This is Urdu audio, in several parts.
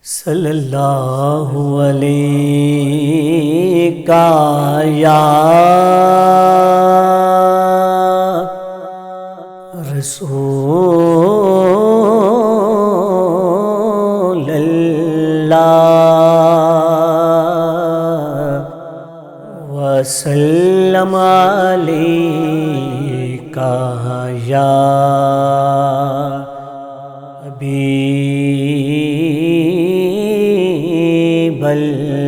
صلی اللہ علیہ یا رسول اللہ وسلم علیکہ یا حبیب اللہ۔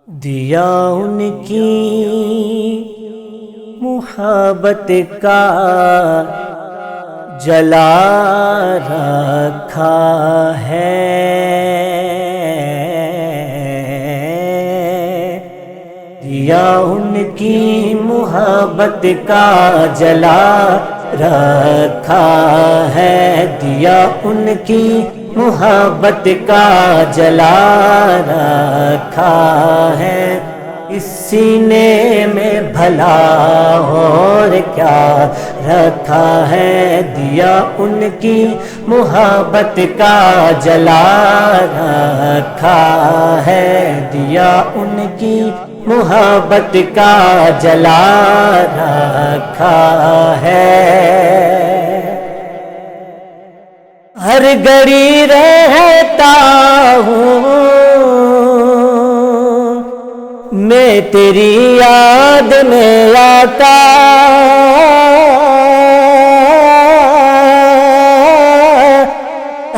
دیا ان کی محبت کا جلا رکھا ہے، دیا ان کی محبت کا جلا رکھا ہے، دیا ان کی محبت کا جلا رکھا ہے، اس سینے میں بھلا اور کیا رکھا ہے، دیا ان کی محبت کا جلا رکھا ہے، دیا ان کی محبت کا جلا رکھا ہے۔ ہر گھڑی رہتا ہوں میں تیری یاد میں آقا،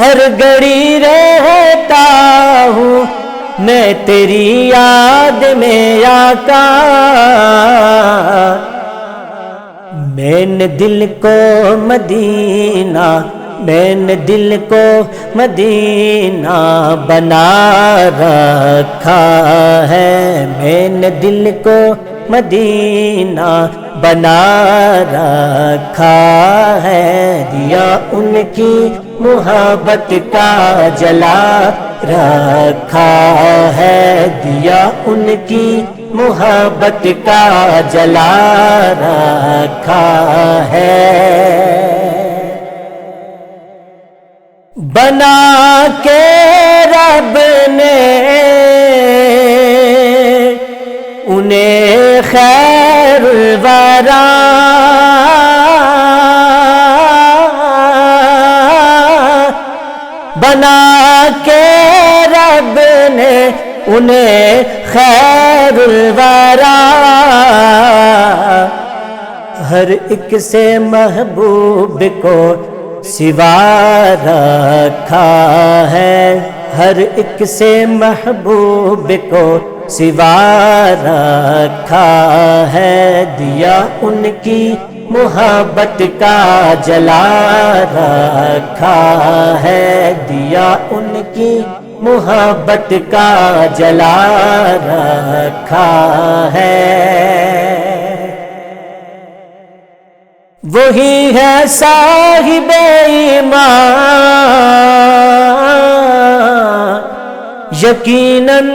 ہر گھڑی رہتا ہوں میں تیری یاد میں آقا، میں نے دل کو مدینہ، میں نے دل کو مدینہ بنا رکھا ہے، میں نے دل کو مدینہ بنا رکھا ہے، دیا ان کی محبت کا جلا رکھا ہے، دیا ان کی محبت کا جلا رکھا ہے۔ بنا کے رب نے انہیں خیر الورا، بنا کے رب نے انہیں خیر الورا، ہر ایک سے محبوب کو سوا رکھا ہے، ہر ایک سے محبوب کو سوا رکھا ہے، دیا ان کی محبت کا جلا رکھا ہے، دیا ان کی محبت کا جلا رکھا ہے۔ وہی ہے صاحب ایمان یقیناً،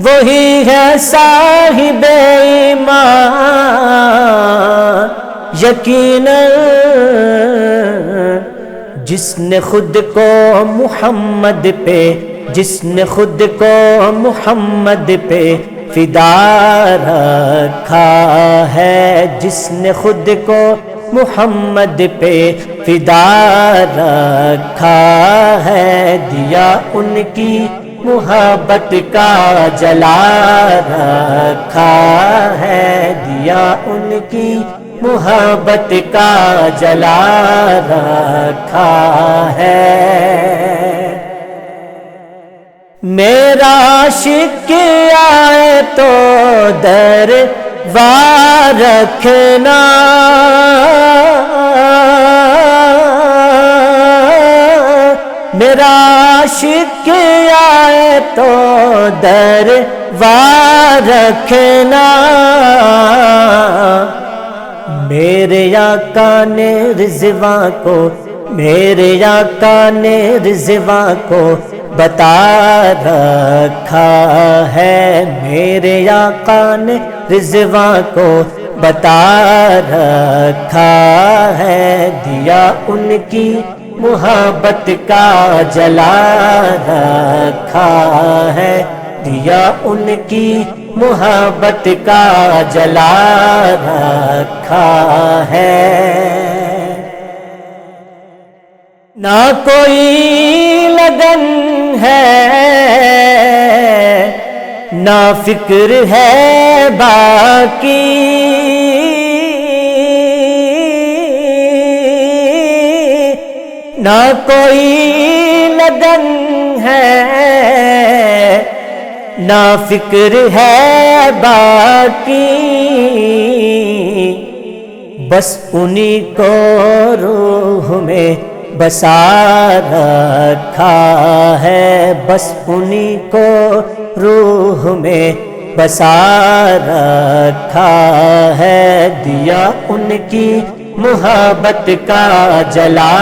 وہی ہے صاحب ایمان یقیناً، جس نے خود کو محمد پہ، جس نے خود کو محمد پہ فدا رکھا ہے، جس نے خود کو محمد پہ فدا رکھا ہے، دیا ان کی محبت کا جلا رکھا ہے، دیا ان کی محبت کا جلا رکھا ہے۔ میرا عاشق آئے تو دربار رکھنا، میرا عاشق آئے تو دربار رکھنا، میرے آقا نے رضواں کو، میرے آقا نے رضواں کو بتا رکھا ہے، میرے آقا نے رضوان کو بتا رکھا ہے، دیا ان کی محبت کا جلا رکھا ہے، دیا ان کی محبت کا جلا رکھا ہے۔ نہ کوئی لگن ہے نہ فکر ہے باقی، نہ کوئی لگن ہے نہ فکر ہے باقی، بس انہی کو روح میں بسا رکھا ہے، بس انہی کو روح میں بسا رکھا ہے، دیا ان کی محبت کا جلا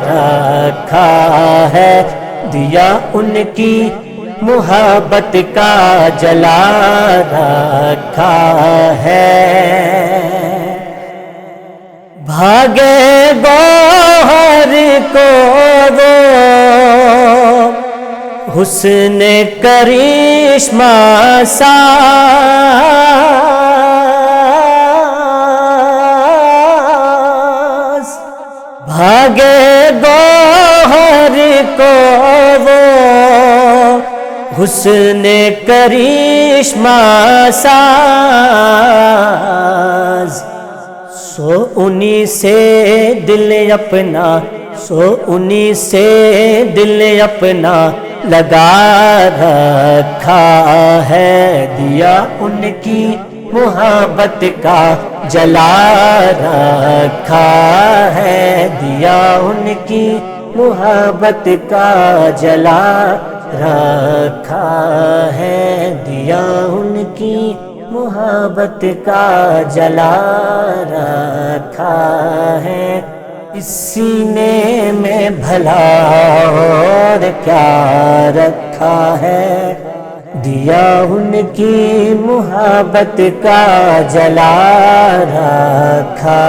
رکھا ہے، دیا ان کی محبت کا جلا رکھا ہے۔ بھاگے گوہر کو وہ حسن کرشمہ ساز، بھاگے گوہر کو وہ حسن کرشمہ ساز، سو انہی سے دل اپنا، سو انہی سے دل اپنا لگا رکھا ہے، دیا ان کی محبت کا جلا رکھا ہے، دیا ان کی محبت کا جلا رکھا ہے، دیا ان کی محبت کا جلا رکھا ہے۔ اس سینے میں بھلا اور کیا رکھا ہے، دیا ان کی محبت کا جلا رکھا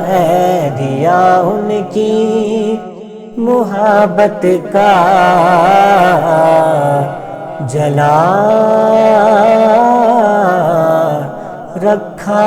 ہے، دیا ان کی محبت کا جلا رکھا